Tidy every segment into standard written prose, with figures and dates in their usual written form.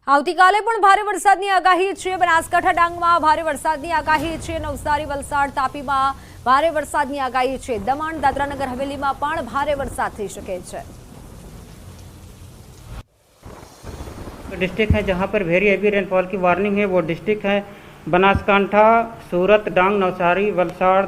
આવતીકાલે પણ ભારે વરસાદની આગાહી છે। બનાસકાંઠા ડાંગમાં ભારે વરસાદની આગાહી છે। નવસારી, વલસાડ, તાપીમાં ભારે વરસાદની આગાહી છે। દમણ, દાદરાનગર હવેલીમાં પણ ભારે વરસાદ થઈ શકે છે। डिस्ट्रिक्ट है जहां पर वेरी हेवी रेनफॉल की वार्निंग है वो डिस्ट्रिक्ट है बनासकांठा, सूरत, डांग, नवसारी, वलसाड़,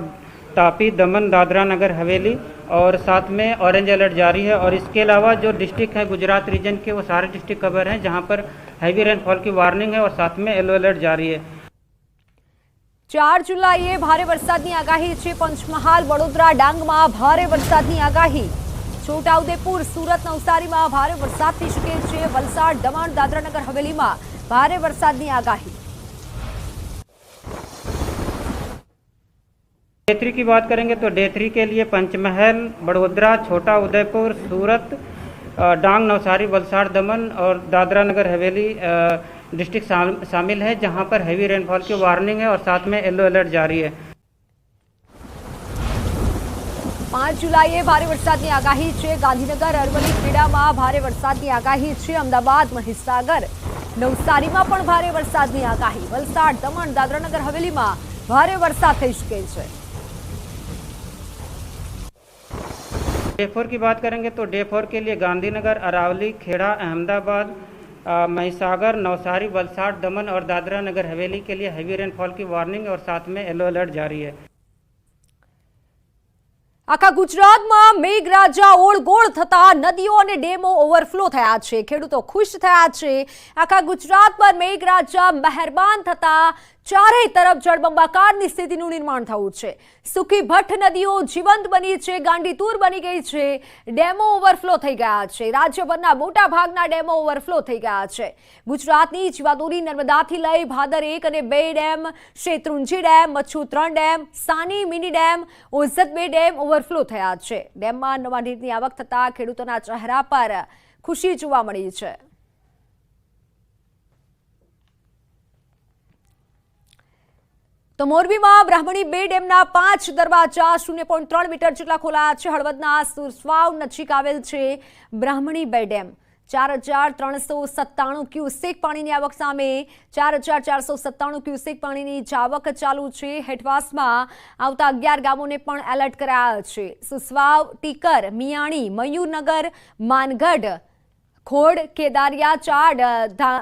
तापी, दमन, दादरा नगर हवेली और साथ में ऑरेंज अलर्ट जारी है। और इसके अलावा जो डिस्ट्रिक्ट है गुजरात रीजन के वो सारे डिस्ट्रिक्ट कवर हैं जहां पर हैवी रेनफॉल की वार्निंग है और साथ में येलो अलर्ट जारी है। 4 जुलाईए भारे वरसादनी आगाही છે। પંચમહાલ, વડોદરા, ડાંગમાં ભારે વરસાદની આગાહી। છોટાઉદેપુર, સુરત, નવસારીમાં ભારે વરસાદ થઈ શકે છે। વલસાડ, દમણ, દાદરાનગર હવેલીમાં ભારે વરસાદની આગાહી। डे 3 की बात करेंगे तो डे 3 के लिए पंचमहल, बड़ोदरा, छोटा उदयपुर, सूरत, डांग, नवसारी, वलसाड़, दमन और दादरा नगर हवेली डिस्ट्रिक्ट शामिल है जहां पर हैवी रेनफॉल की वार्निंग है और साथ में येलो अलर्ट जारी है। 5 जुलाईए भारे वरसादनी आगाही છે। ગાંધીનગર, અરવલ્લી, ખેડામાં ભારે વરસાદની આગાહી છે। અમદાવાદ, મહીસાગર, નવસારીમાં પણ ભારે વરસાદની આગાહી। વલસાડ, દમણ, દાદરાનગર હવેલીમાં ભારે વરસાદ થઈ શકે છે। डे 4 की बात करेंगे तो डे 4 के लिए गांधीनगर, अरावली, खेड़ा, अहमदाबाद, महीसागर, नवसारी, वलसाड़, दमन और दादरा नगर हवेली के लिए हैवी रेनफॉल की वार्निंग और साथ में येलो अलर्ट जारी है। આખા ગુજરાતમાં મેઘરાજા ઓળગોળ થતા નદીઓ અને ડેમો ઓવરફ્લો થયા છે। ખેડૂતો ખુશ થયા છે। આખા ગુજરાત પર મેઘરાજા મહેરબાન થતા ચારે તરફ જળબંબાકારની સ્થિતિનું નિર્માણ થયું છે। સુકી ભઠ્ઠ નદીઓ જીવંત બની છે, ગાંડીતુર બની ગઈ છે, ડેમો ઓવરફ્લો થઈ ગયા છે। રાજ્યભરના મોટા ભાગના ડેમો ઓવરફ્લો થઈ ગયા છે। ગુજરાતની જીવાદોરી નર્મદાથી લઈ ભાદર 1 અને 2 dam, Shetrunji dam, Machhu 3 dam, Sani mini dam, Ozat 2 dam overflow થયા છે। ડેમમાં નવા નીરની આવક થતા ખેડૂતોના ચહેરા પર ખુશી જોવા મળી છે। તો મોરબીમાં બ્રાહ્મણી 2 ડેમના 5 દરવાજા 0.3 મીટર જેટલા ખોલાયા છે। હળવદના સુરસ્વાવ નજીક આવેલ છે બ્રાહ્મણી 2 ડેમ। 4397 ક્યુસેક પાણીની આવક સામે 4497 ક્યુસેક પાણીની જાવક ચાલુ છે। હેઠવાસમાં આવતા 11 ગામોને પણ એલર્ટ કરાયા છે। સુસવાવ, ટીકર, મિયાણી, મયુરનગર, માનગઢ, ખોડ, કેદારિયા,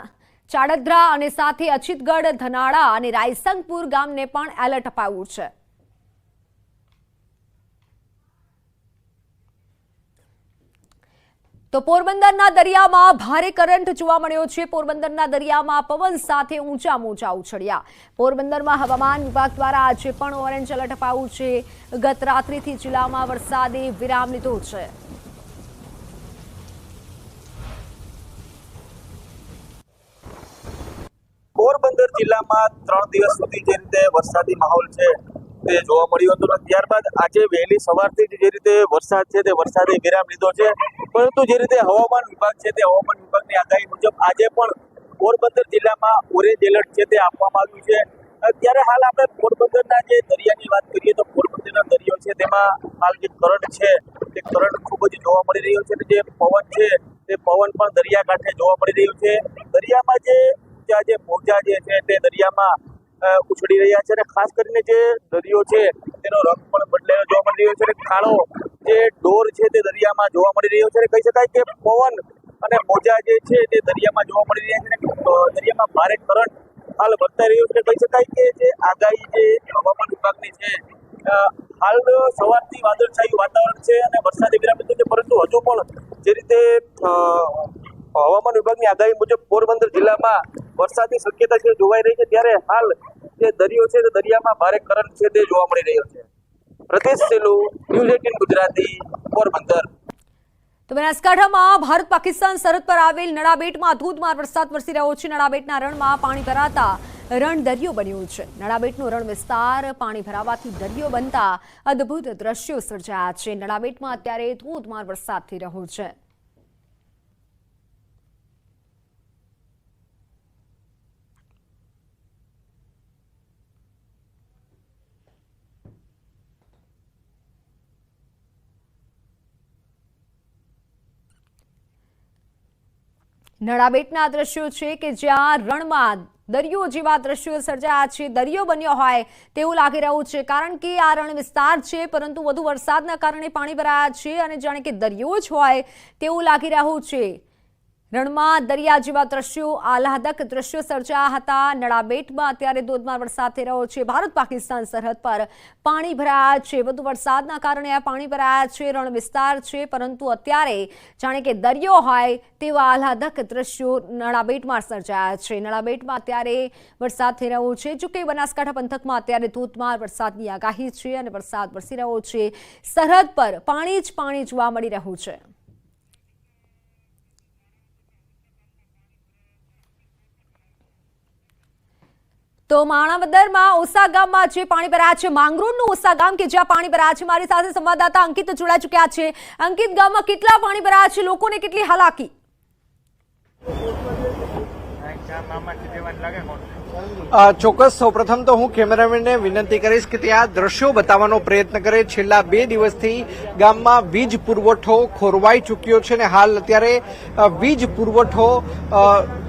ચાડદ્રા અને સાથે અચિતગઢ, ધનાળા અને રાયસંગપુર ગામને પણ એલર્ટ અપાયું છે। તો પોરબંદરના દરિયામાં ભારે કરંટ જોવા મળ્યો છે। પોરબંદરના દરિયામાં પવન સાથે ઊંચા મોજા ઉછળ્યા। પોરબંદરમાં હવામાન વિભાગ દ્વારા આજે પણ ઓરેન્જ એલર્ટ અપાયું છે। ગત રાત્રિથી જિલ્લામાં વરસાદે વિરામ લીધો છે। પોરબંદર જિલ્લામાં 3 દિવસ સુધી જે રીતે વરસાદી માહોલ છે તે જોવા મળ્યો હતો, ત્યારબાદ આજે વહેલી સવારથી જે રીતે વરસાદ છે તે વરસાદે વિરામ લીધો છે। પરંતુ જે રીતે હવામાન વિભાગ છે તે હવામાન વિભાગની આગાહી મુજબ આજે પણ પોરબંદર જિલ્લામાં ઓરેન્જ એલર્ટ છે તે આપવામાં આવ્યું છે। ત્યારે હાલ આપણે પોરબંદરના જે દરિયાની વાત કરીએ તો પોરબંદરનો દરિયો છે તેમાં હાલ જે કરંટ છે તે કરંટ ખૂબ જ જોવા મળી રહ્યો છે। જે પવન છે તે પવન પણ દરિયાકાંઠે જોવા મળી રહ્યું છે। દરિયામાં જે મોજા જે છે તે દરિયામાં ઉછળી રહ્યા છે અને ખાસ કરીને જે દરિયો છે તેનો રંગ પણ બદલાયો જોવા મળી રહ્યો છે અને કાળો જે ડોર છે તે દરિયામાં જોવા મળી રહ્યો છે। કહી શકાય કે પવન અને મોજા જે છે તે દરિયામાં જોવા મળી રહ્યા છે અને દરિયામાં ભારે કરંટ હાલ વર્તાઈ રહ્યો છે। કહી શકાય કે જે આગાહી જે હવામાન વિભાગની છે હાલ સવારથી વાદળછાયું વાતાવરણ છે અને વરસાદી વિરામ લીધો છે, પરંતુ હજુ પણ જે રીતે હવામાન વિભાગની આગાહી મુજબ પોરબંદર જિલ્લામાં વરસાદની શક્યતા છે જોવાઈ રહી છે। ત્યારે હાલ જે દરિયો છે તે દરિયામાં ભારે કરંટ છે તે જોવા મળી રહ્યો છે। પ્રદેશ સેલુ, ન્યૂઝ 18 ગુજરાતી, પોરબંદર। તો બનાસકાંઠામાં ભારત પાકિસ્તાન સરહદ પર આવેલ નડાબેટમાં ધોધમાર વરસાદ વરસી રહ્યો છે। નડાબેટના રણમાં પાણી ભરાતા રણ દરિયો બન્યું છે। નડાબેટનો રણ વિસ્તાર પાણી ભરાવાથી દરિયો બનતા અદ્ભુત દ્રશ્યો સર્જાયા છે। નડાબેટમાં અત્યારે ધોધમાર વરસાદ થઈ રહ્યો છે। નડાબેટના દ્રશ્યો છે કે જ્યાં રણમાં દરિયો જેવા દ્રશ્યો સર્જાયા છે, દરિયો બન્યો હોય તેવું લાગી રહ્યું છે, કારણ કે આ રણ વિસ્તાર છે પરંતુ વધુ વરસાદના કારણે પાણી ભરાયા છે અને જાણે કે દરિયો જ હોય તેવું લાગી રહ્યું છે। રણમાં દરિયા જેવા દ્રશ્યો, આહલાદક દ્રશ્યો સર્જાયા હતા। નડાબેટમાં અત્યારે ધોધમાર વરસાદ થઈ રહ્યો છે। ભારત પાકિસ્તાન સરહદ પર પાણી ભરાયા છે, વધુ વરસાદના કારણે આ પાણી ભરાયા છે। રણ વિસ્તાર છે પરંતુ અત્યારે જાણે કે દરિયો હોય તેવા આહલાદક દ્રશ્યો નડાબેટમાં સર્જાયા છે। નડાબેટમાં અત્યારે વરસાદ થઈ રહ્યો છે, જોકે બનાસકાંઠા પંથકમાં અત્યારે ધોધમાર વરસાદની આગાહી છે અને વરસાદ વરસી રહ્યો છે। સરહદ પર પાણી જ પાણી જોવા મળી રહ્યું છે। તો માણાવદરમાં ઓસા ગામમાં જે પાણી ભરાયા છે, માંગરોળનું ઓસા ગામ કે જ્યાં પાણી ભરાયા છે, મારી સાથે સંવાદદાતા અંકિત જોડાઈ ચૂક્યા છે। અંકિત, ગામમાં કેટલા પાણી ભરાયા છે, લોકોને કેટલી હાલાકી? ચોક્કસ સૌપ્રથમ તો હું કેમેરામેનને વિનંતી કરીશ કે તે આ દ્રશ્યો બતાવવાનો પ્રયત્ન કરે। છેલ્લા 2 દિવસથી ગામમાં વીજ પુરવઠો ખોરવાઈ ચૂક્યો છે અને હાલ અત્યારે વીજ પુરવઠો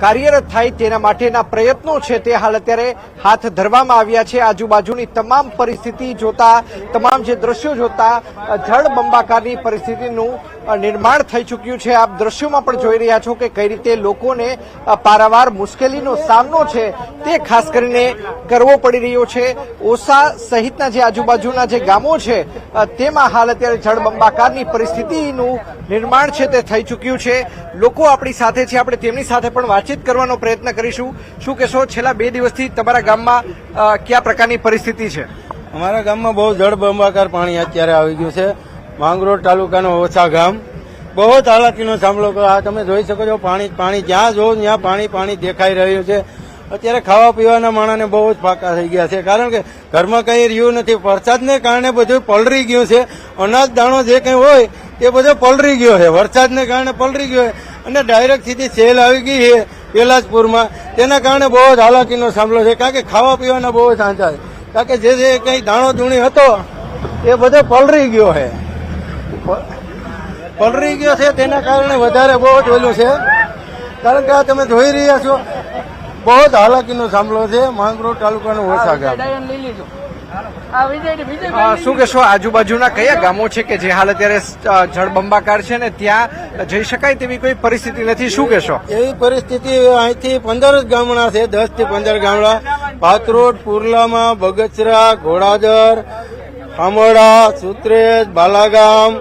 કાર્યરત થાય તેના માટેના પ્રયત્નો છે તે હાલ અત્યારે હાથ ધરવામાં આવ્યા છે। આજુબાજુની તમામ પરિસ્થિતિ જોતા, તમામ જે દ્રશ્યો જોતા જળબંબાકારની પરિસ્થિતિનું નિર્માણ થઈ ચૂક્યું છે। આપ દ્રશ્યોમાં પણ જોઈ રહ્યા છો કે કઈ રીતે લોકોને પારાવાર મુશ્કેલીનો સામનો છે તે ખાસ કરીને કરવો પડી રહ્યો છે। ઓસા સહિતના જે આજુબાજુના જે ગામો છે તેમાં હાલ અત્યારે જળબંબાકારની પરિસ્થિતિનું નિર્માણ છે તે થઈ ચૂક્યું છે। લોકો આપણી સાથે છે, આપણે તેમની સાથે પણ વાતચીત કરવાનો પ્રયત્ન કરીશું। શું કહેશો, છેલ્લા 2 દિવસથી તમારા ગામમાં કયા પ્રકારની પરિસ્થિતિ છે? અમારા ગામમાં બહુ જળબંબાકાર પાણી અત્યારે આવી ગયું છે। માંગરોળ તાલુકાનો ઓછા ગામ બહુ જ હાલાકીનો સામનો કરો। આ તમે જોઈ શકો છો, પાણી જ્યાં જો ત્યાં પાણી દેખાઈ રહ્યું છે। અત્યારે ખાવા પીવાના માણસને બહુ જ ફાંકા થઈ ગયા છે, કારણ કે ઘરમાં કંઈ રહ્યું નથી। વરસાદને કારણે બધું પલળી ગયું છે। અનાજ દાણો જે કંઈ હોય એ બધો પલળી ગયો છે, વરસાદને કારણે પલળી ગયો છે અને ડાયરેક્ટ સીધી સેલ આવી ગઈ છે પેલાજપુરમાં। તેના કારણે બહુ જ હાલાકીનો સામનો છે, કારણ કે ખાવા પીવાના બહુ જ આંચા છે, કારણ કે જે કંઈ દાણો દૂણી હતો એ બધો પલળી ગયો છે। પલળી ગયો છે તેના કારણે વધારે બહુ જ ઓલું છે, કારણ કે આ તમે જોઈ રહ્યા છો બહુ જ હાલાકીનો સામનો છે માંગરોળ તાલુકાનું ઓછા ગામ। શું કહેશો, આજુબાજુના કયા ગામો છે કે જે હાલ અત્યારે જળબંબાકાર છે ને ત્યાં જઈ શકાય તેવી કોઈ પરિસ્થિતિ નથી? શું કહેશો? એવી પરિસ્થિતિ અહીંથી 15 જ ગામડા છે, 10 થી 15 ગામડા। પાથરોડ, પુરલામાં, બગસરા, ઘોડાદર, ખામોડા, સુત્રેજ, બાલાગામ,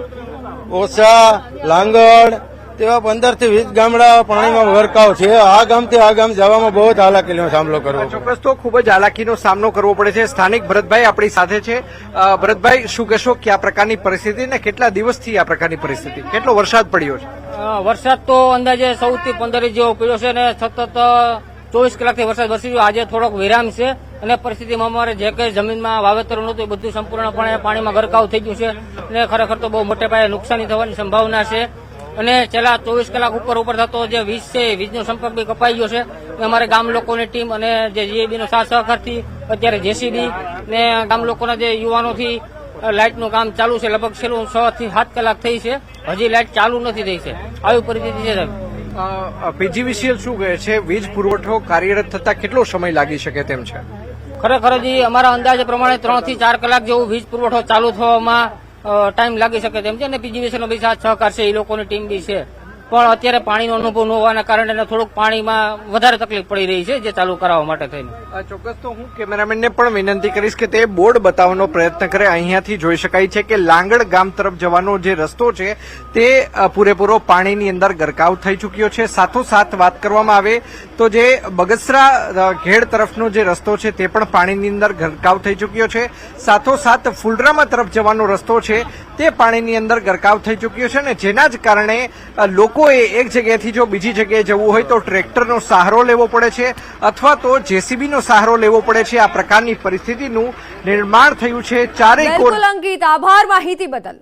ઓસા, લાંગડ તેવા 15 થી 20 ગામડા પાણીમાં ગરકાવ છે। આ ગામથી આ ગામ જવામાં બહુ જ હાલાકીનો સામનો કરવો પડે। ચોક્કસ તો ખૂબ જ હાલાકીનો સામનો કરવો પડે છે। સ્થાનિક ભરતભાઈ આપણી સાથે છે। ભરતભાઈ, શું કહેશો, કયા પ્રકારની પરિસ્થિતિ ને કેટલા દિવસથી આ પ્રકારની પરિસ્થિતિ, કેટલો વરસાદ પડ્યો છે? વરસાદ તો અંદાજે 14 થી 15 જેવો પડ્યો છે અને સતત 24 કલાકથી વરસાદ વરસી રહ્યો। આજે થોડોક વિરામ છે અને પરિસ્થિતિમાં અમારે જે કંઈ જમીનમાં વાવેતર નહોતું એ બધું સંપૂર્ણપણે પાણીમાં ગરકાવ થઈ ગયું છે અને ખરેખર તો બહુ મોટે પાયે નુકસાની થવાની સંભાવના છે। અને છેલ્લા 24 કલાક ઉપર થતો જે વીજ છે, વીજનો સંપર્ક બી કપાઈ ગયો છે। અમારે ગામ લોકોની ટીમ અને જે જીએબીનો સાથ સહકારથી અત્યારે જેસીબી ને ગામ લોકોના જે યુવાનોથી લાઇટનું કામ ચાલુ છે। લગભગ છેલ્લું 6 થી 7 કલાક થઈ છે, હજી લાઇટ ચાલુ નથી થઈ છે। આવી પરિસ્થિતિ છે સાહેબ। પીજીવીસીએલ શું કહે છે, વીજ પુરવઠો કાર્યરત થતા કેટલો સમય લાગી શકે તેમ છે? ખરેખર હજી અમારા અંદાજ પ્રમાણે 3 થી 4 કલાક જેવું વીજ પુરવઠો ચાલુ થવામાં ટાઈમ લાગી શકે તેમ છે અને પીજીવીસીએલનો બી સાથ સહકાર છે, એ લોકોની ટીમ બી છે, પણ અત્યારે પાણીનો અનુભવ ન હોવાના કારણે થોડુંક પાણીમાં વધારે તકલીફ પડી રહી છે જે ચાલુ કરાવવા માટે થઈને। ચોક્કસ તો હું કેમેરામેનને પણ વિનંતી કરીશ કે તે બોર્ડ બતાવવાનો પ્રયત્ન કરે। અહીંયાથી જોઈ શકાય છે કે લાંગડ ગામ તરફ જવાનો જે રસ્તો છે તે પૂરેપૂરો પાણીની અંદર ગરકાવ થઈ ચૂક્યો છે। સાથોસાથ વાત કરવામાં આવે તો જે બગસરા ઘેડ તરફનો જે રસ્તો છે તે પણ પાણીની અંદર ગરકાવ થઈ ચૂક્યો છે। સાથોસાથ ફુલરામા તરફ જવાનો રસ્તો છે તે પાણીની અંદર ગરકાવ થઈ ચૂક્યો છે અને જેના જ કારણે લોકોએ એક જગ્યાએથી જો બીજી જગ્યાએ જવું હોય તો ટ્રેક્ટરનો સહારો લેવો પડે છે અથવા તો જેસીબીનો સહારો લેવો પડે છે। આ પ્રકારની પરિસ્થિતિનું નિર્માણ થયું છે। ચારેય બિલકુલ અંકિત, આભાર માહિતી બદલ।